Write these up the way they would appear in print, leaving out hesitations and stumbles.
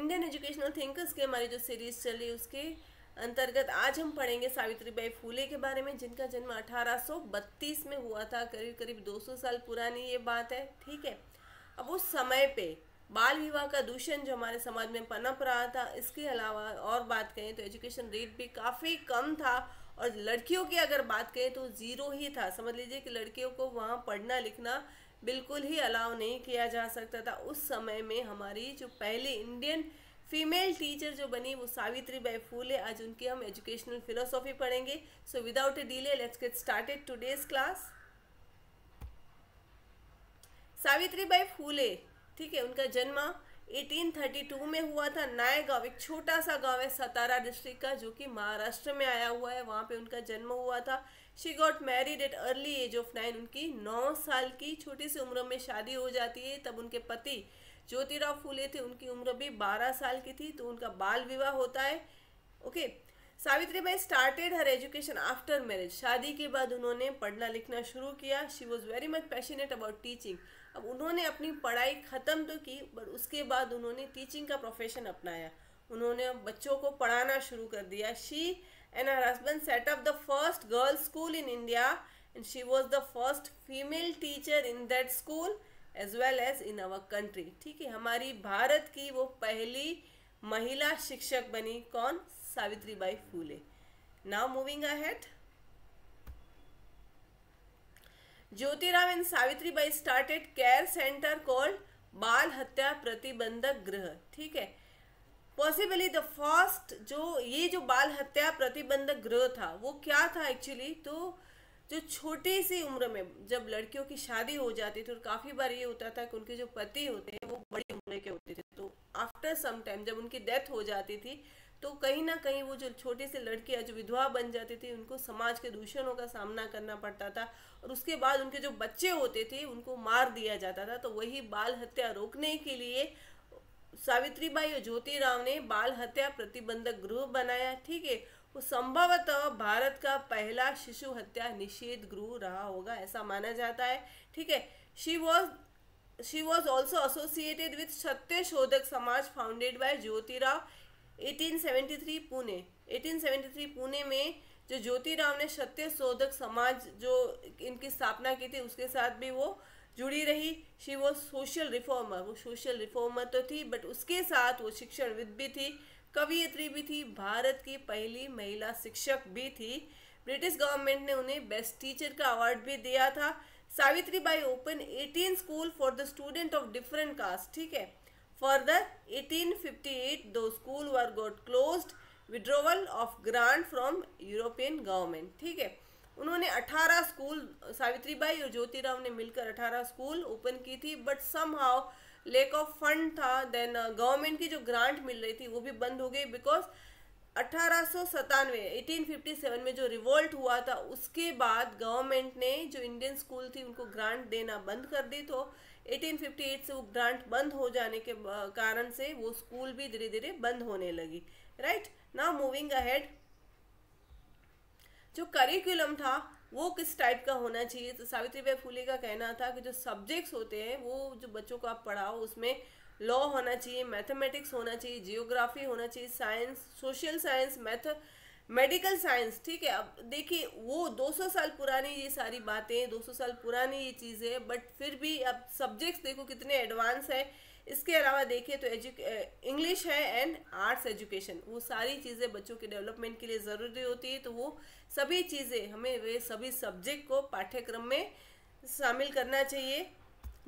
Indian educational thinkers की हमारी जो सीरीज चली उसके अंतर्गत आज हम पढ़ेंगे सावित्रीबाई फूले के बारे में, जिनका जन्म 1832 में हुआ था। करीब करीब 200 साल पुरानी ये बात है। ठीक है, अब उस समय पे बाल विवाह का दूषण जो हमारे समाज में पनप रहा था, इसके अलावा और बात करें तो एजुकेशन रेट भी काफ़ी कम था, और लड़कियों की अगर बात करें तो ज़ीरो ही था। समझ लीजिए कि लड़कियों को वहाँ पढ़ना लिखना बिल्कुल ही अलाउ नहीं किया जा सकता था। उस समय में हमारी जो पहली इंडियन फीमेल टीचर जो बनी वो सावित्रीबाई फूले। आज उनकी हम एजुकेशनल फिलोसॉफी पढ़ेंगे। So without a delay let's get started today's class. Savitribai Phule, ठीक है, उनका जन्म 1832 में हुआ था। नायगांव एक छोटा सा गांव है सतारा डिस्ट्रिक्ट का, जो कि महाराष्ट्र में आया हुआ है, वहाँ पे उनका जन्म हुआ था। She got married at early age of 9। उनकी 9 साल की छोटी सी उम्र में शादी हो जाती है। तब उनके पति ज्योतिराव फूले थे, उनकी उम्र भी 12 साल की थी, तो उनका बाल विवाह होता है। Okay, Savitribai started her education after marriage. शादी के बाद उन्होंने पढ़ना लिखना शुरू किया। She was very much passionate about teaching. अब उन्होंने अपनी पढ़ाई ख़त्म तो की, पर उसके बाद उन्होंने टीचिंग का प्रोफेशन अपनाया। उन्होंने बच्चों को पढ़ाना शुरू कर दिया। She and her husband set up the first girls school in India, and she was the first female teacher in that school as well as in our country. ठीक है, हमारी भारत की वो पहली महिला शिक्षक बनी। कौन? Savitribai Phule. Now moving ahead, Jyotirao and Savitribai started care center called Bal Hatya प्रतिबंधक गृह। ठीक है, पॉसिबली द फर्स्ट जो बाल हत्या प्रतिबंधक गृह था वो क्या था एक्चुअली, तो जो छोटी सी उम्र में जब लड़कियों की शादी हो जाती थी, और काफ़ी बार ये होता था कि उनके जो पति होते हैं वो बड़ी उम्र के होते थे, तो आफ्टर सम टाइम जब उनकी डेथ हो जाती थी तो कहीं ना कहीं वो जो छोटी सी लड़कियां जो विधवा बन जाती थी, उनको समाज के दूषणों का सामना करना पड़ता था, और उसके बाद उनके जो बच्चे होते थे उनको मार दिया जाता था। तो वही बाल हत्या रोकने के लिए सावित्रीबाई और ज्योतिराव ने बाल हत्या प्रतिबंधक गृह बनाया। ठीक है, वो संभवतः भारत का पहला शिशु हत्या निषेध गृह रहा होगा, ऐसा माना जाता है। ठीक है, she was also associated with सत्य शोधक समाज फाउंडेड बाय ज्योतिराव 1873 पुणे। 1873 पुणे में जो ज्योतिराव ने सत्य शोधक समाज जो इनकी स्थापना की थी, उसके साथ भी वो जुड़ी रही। शी वो सोशल रिफॉर्मर, वो सोशल रिफॉर्मर तो थी, बट उसके साथ वो शिक्षणविद भी थी, कवियत्री भी थी, भारत की पहली महिला शिक्षक भी थी। ब्रिटिश गवर्नमेंट ने उन्हें बेस्ट टीचर का अवार्ड भी दिया था। Savitribai open 18 school for the student of different caste. ठीक है, further 1858 those school were got closed, withdrawal of grant from European government। ठीक है, उन्होंने 18 स्कूल, सावित्रीबाई और ज्योतिराव ने मिलकर 18 स्कूल ओपन की थी, but somehow lake of fund था। देन गवर्नमेंट की जो ग्रांट मिल रही थी वो भी बंद हो गई, बिकॉज 1857 में जो रिवोल्ट हुआ था, उसके बाद गवर्नमेंट ने जो इंडियन स्कूल थी उनको ग्रांट देना बंद कर दी। तो 1858 से वो ग्रांट बंद हो जाने के कारण से वो स्कूल भी धीरे धीरे बंद होने लगी। राइट, नाउ मूविंग अहेड, जो करिकुलम था वो किस टाइप का होना चाहिए, तो सावित्रीबाई फूले का कहना था कि जो सब्जेक्ट्स होते हैं वो जो बच्चों को आप पढ़ाओ, उसमें लॉ होना चाहिए, मैथमेटिक्स होना चाहिए, जियोग्राफी होना चाहिए, science, social science, medical science. ठीक है, अब देखिए वो 200 साल पुरानी ये सारी बातें, 200 साल पुरानी ये चीज़ें, बट फिर भी अब सब्जेक्ट्स देखो कितने एडवांस है। इसके अलावा देखिए तो इंग्लिश है एंड आर्ट्स एजुकेशन, वो सारी चीज़ें बच्चों के डेवलपमेंट के लिए ज़रूरी होती है। तो वो सभी चीज़ें हमें वे सभी सब्जेक्ट को पाठ्यक्रम में शामिल करना चाहिए।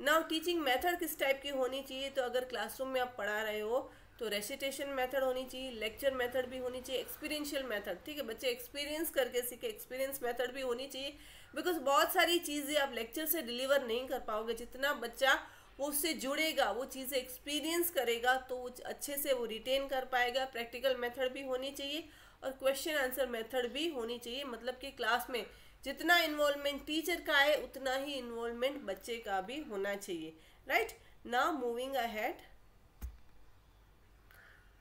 नाउ टीचिंग मेथड किस टाइप की होनी चाहिए, तो अगर क्लासरूम में आप पढ़ा रहे हो तो रेसिटेशन मेथड होनी चाहिए, लेक्चर मेथड भी होनी चाहिए, एक्सपीरियंशियल मेथड। ठीक है, बच्चे एक्सपीरियंस करके सीखे, एक्सपीरियंस मेथड भी होनी चाहिए, बिकॉज बहुत सारी चीज़ें आप लेक्चर से डिलीवर नहीं कर पाओगे। जितना बच्चा वो उससे जुड़ेगा, वो चीज़ें एक्सपीरियंस करेगा, तो वो अच्छे से वो रिटेन कर पाएगा। प्रैक्टिकल मेथड भी होनी चाहिए और क्वेश्चन आंसर मेथड भी होनी चाहिए। मतलब कि क्लास में जितना इन्वॉल्वमेंट टीचर का है उतना ही इन्वॉल्वमेंट बच्चे का भी होना चाहिए। Right, now moving ahead,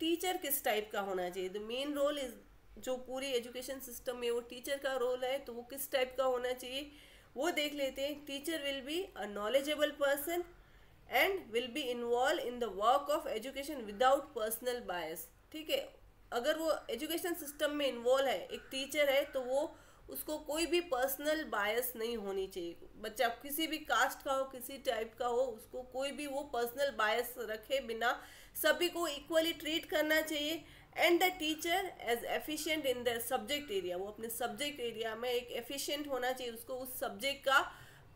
teacher किस टाइप का होना चाहिए, द मेन रोल इज, जो पूरी एजुकेशन सिस्टम में वो टीचर का रोल है, तो वो किस टाइप का होना चाहिए वो देख लेते हैं। Teacher will be a knowledgeable person, and will be involve in the work of education without personal bias. ठीक है, अगर वो एजुकेशन सिस्टम में इन्वॉल्व है, एक टीचर है, तो वो उसको कोई भी पर्सनल बायस नहीं होनी चाहिए। बच्चा किसी भी कास्ट का हो, किसी टाइप का हो, उसको कोई भी वो पर्सनल बायस रखे बिना सभी को इक्वली ट्रीट करना चाहिए। And the teacher as efficient in the subject area, वो अपने सब्जेक्ट एरिया में एक एफिशिएंट होना चाहिए, उसको उस सब्जेक्ट का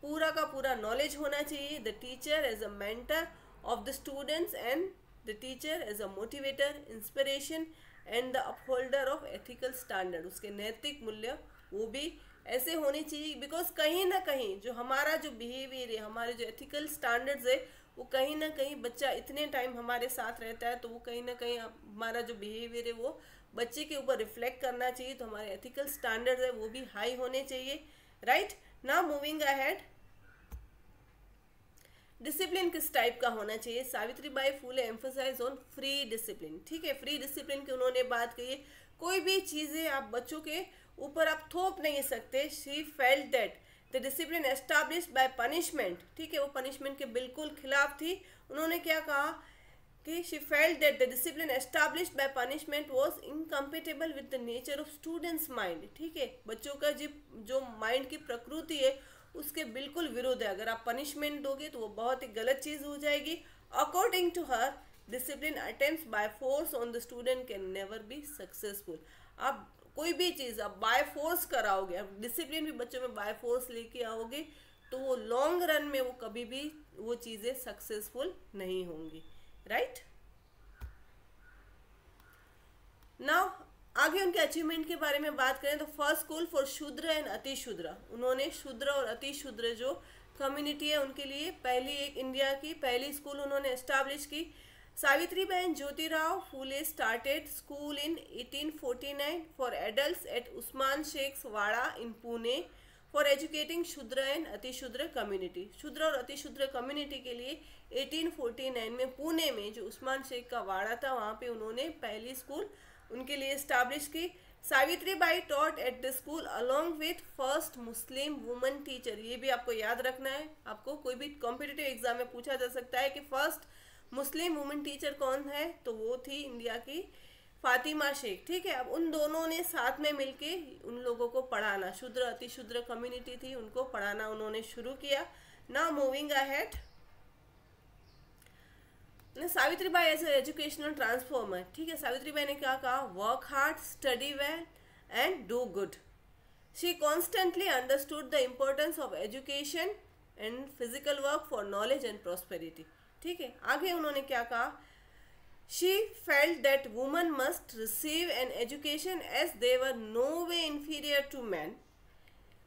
पूरा नॉलेज होना चाहिए। The teacher as a mentor of the students and the teacher as a motivator, inspiration and the upholder of ethical standard, उसके नैतिक मूल्य वो भी ऐसे होने चाहिए। बिकॉज कहीं ना कहीं जो हमारा जो बिहेवियर है, हमारे जो एथिकल स्टैंडर्ड्स है, वो कहीं ना कहीं बच्चा इतने टाइम हमारे साथ रहता है तो वो कहीं ना कहीं हमारा जो बिहेवियर है वो बच्चे के ऊपर रिफ्लेक्ट करना चाहिए। तो हमारे एथिकल स्टैंडर्ड्स है वो भी हाई होने चाहिए। Right, now moving ahead, discipline किस टाइप का होना चाहिए? Savitri Bai Phule emphasize on free discipline. ठीक है, फ्री डिसिप्लिन की उन्होंने बात की है, कोई भी चीज़ें आप बच्चों के ऊपर आप थोप नहीं सकते। She felt that the discipline established bye punishment, ठीक है, वो पनिशमेंट के बिल्कुल खिलाफ थी। उन्होंने क्या कहा कि she felt that the discipline established bye punishment was incompatible with the nature of students mind. ठीक है, बच्चों का जो माइंड की प्रकृति है उसके बिल्कुल विरुद्ध है। अगर आप पनिशमेंट दोगे तो वो बहुत ही गलत चीज़ हो जाएगी। According to her, discipline attempts by force on the student can never be successful. आप कोई भी चीज़ आप बाय फोर्स कराओगे, आप डिसिप्लिन भी बच्चों में बाय फोर्स लेके आओगे तो वो लॉन्ग रन में वो कभी भी वो चीज़ें सक्सेसफुल नहीं होंगी। राइट, नाउ आगे उनके अचीवमेंट के बारे में बात करें तो फर्स्ट स्कूल फॉर शूद्र एंड अति शूद्र, उन्होंने शूद्र और अति शूद्र जो कम्युनिटी है उनके लिए पहली एक इंडिया की पहली स्कूल उन्होंने एस्टैब्लिश की। Savitribai Jyotirao Phule started school in 1849 for adults at Usman Shaikh's Wada in Pune for educating Shudra and Ati Shudra community. शूद्र और अति शूद्र कम्युनिटी के लिए 1849 में पुणे में जो उस्मान शेख का वाड़ा था वहाँ पे उन्होंने पहली स्कूल उनके लिए इस्टेब्लिश की। Savitribai taught at the school along with first Muslim woman teacher. ये भी आपको याद रखना है, आपको कोई भी कॉम्पिटिटिव एग्जाम में पूछा जा सकता है कि फर्स्ट मुस्लिम वुमन टीचर कौन है, तो वो थी इंडिया की फातिमा शेख। ठीक है, अब उन दोनों ने साथ में मिलके उन लोगों को पढ़ाना, शूद्र अति शूद्र कम्युनिटी थी उनको पढ़ाना उन्होंने शुरू किया। Now moving ahead, Savitribai as educational transformer. ठीक है, सावित्रीबाई ने क्या कहा? Work hard, study well and do good. She constantly understood the importance of education and physical work for knowledge and prosperity. ठीक है, आगे उन्होंने क्या कहा? She felt that woman must receive an education as they were no way inferior to man,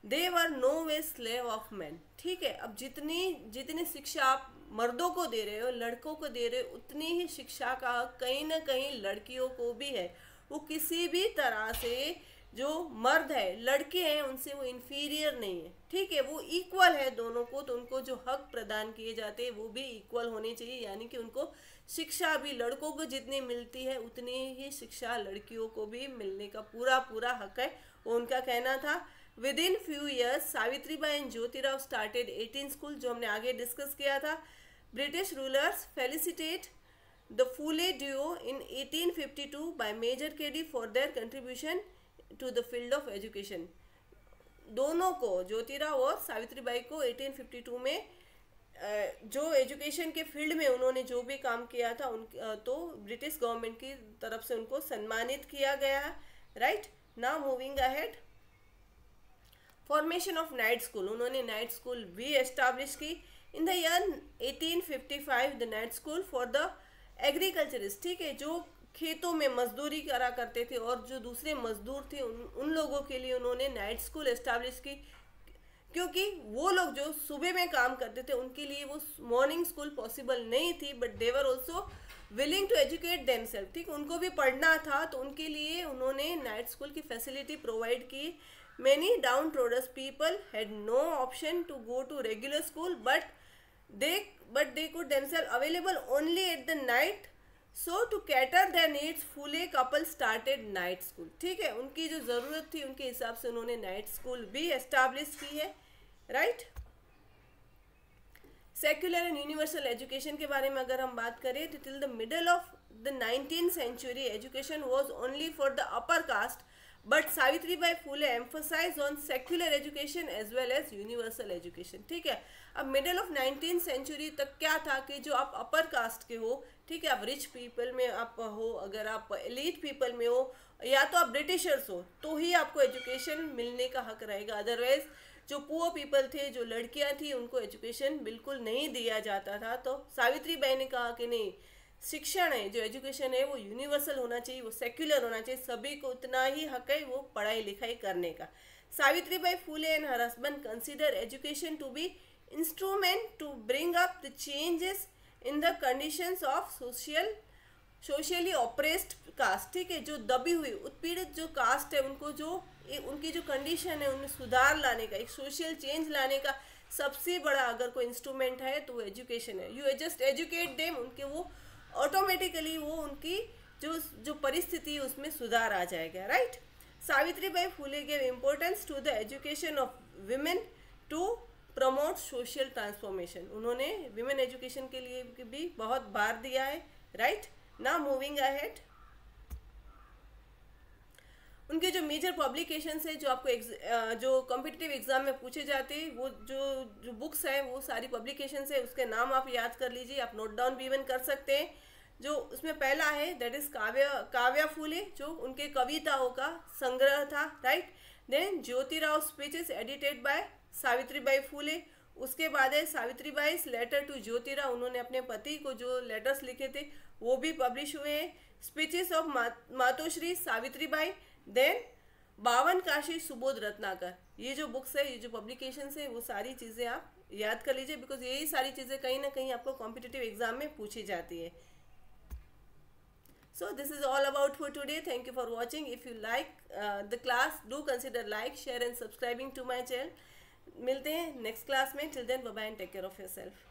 they were no way slave of man. ठीक है, अब जितनी शिक्षा आप मर्दों को दे रहे हो, लड़कों को दे रहे हो, उतनी ही शिक्षा का हक कहीं ना कहीं लड़कियों को भी है। वो किसी भी तरह से जो मर्द है, लड़के हैं, उनसे वो इन्फीरियर नहीं है। ठीक है, वो इक्वल है दोनों को, तो उनको जो हक प्रदान किए जाते हैं वो भी इक्वल होने चाहिए। यानी कि उनको शिक्षा भी लड़कों को जितनी मिलती है उतनी ही शिक्षा लड़कियों को भी मिलने का पूरा हक है, वो उनका कहना था। Within few years Savitribai and Jyotirao started 18 school, जो हमने आगे डिस्कस किया था। British rulers felicitate the Phule duo in 1852 by major Candy for their contribution to the field of education. दोनों को, ज्योतिराव और सावित्रीबाई को 1852 में जो एजुकेशन के फील्ड में उन्होंने जो भी काम किया था तो ब्रिटिश गवर्नमेंट की तरफ से उनको सम्मानित किया गया है। Right, now moving ahead, formation of night school, उन्होंने नाइट स्कूल भी एस्टैब्लिश की। In the year 1855 the night school for the agriculturist. ठीक है, जो खेतों में मजदूरी करा करते थे और जो दूसरे मजदूर थे उन लोगों के लिए उन्होंने नाइट स्कूल एस्टैब्लिश की, क्योंकि वो लोग जो सुबह में काम करते थे उनके लिए वो मॉर्निंग स्कूल पॉसिबल नहीं थी, but they were also willing to educate themselves. ठीक, उनको भी पढ़ना था, तो उनके लिए उन्होंने नाइट स्कूल की फैसिलिटी प्रोवाइड की। Many downtrodden people had no option to go to regular school, but they could themselves available only at the night. So to cater their needs, Phule couple started night school. ठीक है, उनकी जो ज़रूरत थी उनके हिसाब से उन्होंने नाइट स्कूल भी एस्टैब्लिश की है। Right, secular and universal education के बारे में अगर हम बात करें तो till the middle of the 19th century education was only for the upper caste, but Savitribai Phule emphasize on secular education as well as universal education. ठीक है, अब मिडल ऑफ 19th सेंचुरी तक क्या था कि जो आप अपर कास्ट के हो, ठीक है, आप रिच पीपल में आप हो, अगर आप एलीट पीपल में हो, या तो आप ब्रिटिशर्स हो, तो ही आपको एजुकेशन मिलने का हक रहेगा। अदरवाइज जो पुअर पीपल थे, जो लड़कियां थी, उनको एजुकेशन बिल्कुल नहीं दिया जाता था। तो सावित्रीबाई ने कहा कि नहीं, शिक्षण है, जो एजुकेशन है वो यूनिवर्सल होना चाहिए, वो सेक्युलर होना चाहिए, सभी को उतना ही हक है वो पढ़ाई लिखाई करने का। Savitribai Phule and her husband consider education to be instrument to bring up the changes in the conditions of socially oppressed caste. ठीक है, जो दबी हुई उत्पीड़ित जो कास्ट है, उनको जो उनकी जो कंडीशन है उनमें सुधार लाने का, एक सोशल चेंज लाने का सबसे बड़ा अगर कोई इंस्ट्रूमेंट है तो वो एजुकेशन है। यू जस्ट एजुकेट देम, उनके वो ऑटोमेटिकली वो उनकी जो परिस्थिति है उसमें सुधार आ जाएगा। Right, Savitribai Phule gave importance to the education of women to promote social transformation. उन्होंने विमेन एजुकेशन के लिए भी बहुत भार दिया है। राइट, नाउ मूविंग अहेड, उनके जो मेजर पब्लिकेशंस है जो आपको जो कॉम्पिटिटिव एग्जाम में पूछे जाते हैं, वो जो बुक्स है वो सारी पब्लिकेशंस है, उसके नाम आप याद कर लीजिए, आप नोट डाउन भी इवन कर सकते हैं। जो उसमें पहला है दैट इज काव्या फुले, जो उनके कविताओं का संग्रह था। Right, then Jyotirao speeches edited by Savitribai Phule. उसके बाद है सावित्रीबाई लेटर टू ज्योतिराव, उन्होंने अपने पति को जो लेटर्स लिखे थे वो भी पब्लिश हुए हैं। Speeches of Matoshri Savitribai, then 52 Kashi Subodh Ratnakar. ये जो बुक्स है, ये जो पब्लिकेशंस है, वो सारी चीज़ें आप याद कर लीजिए, बिकॉज यही सारी चीज़ें कहीं ना कहीं आपको कॉम्पिटिटिव एग्जाम में पूछी जाती है। So this is all about for today. Thank you for watching. If you like the class, do consider like, share and subscribing to my channel. मिलते हैं नेक्स्ट क्लास में. Till then, bye bye and take care of yourself.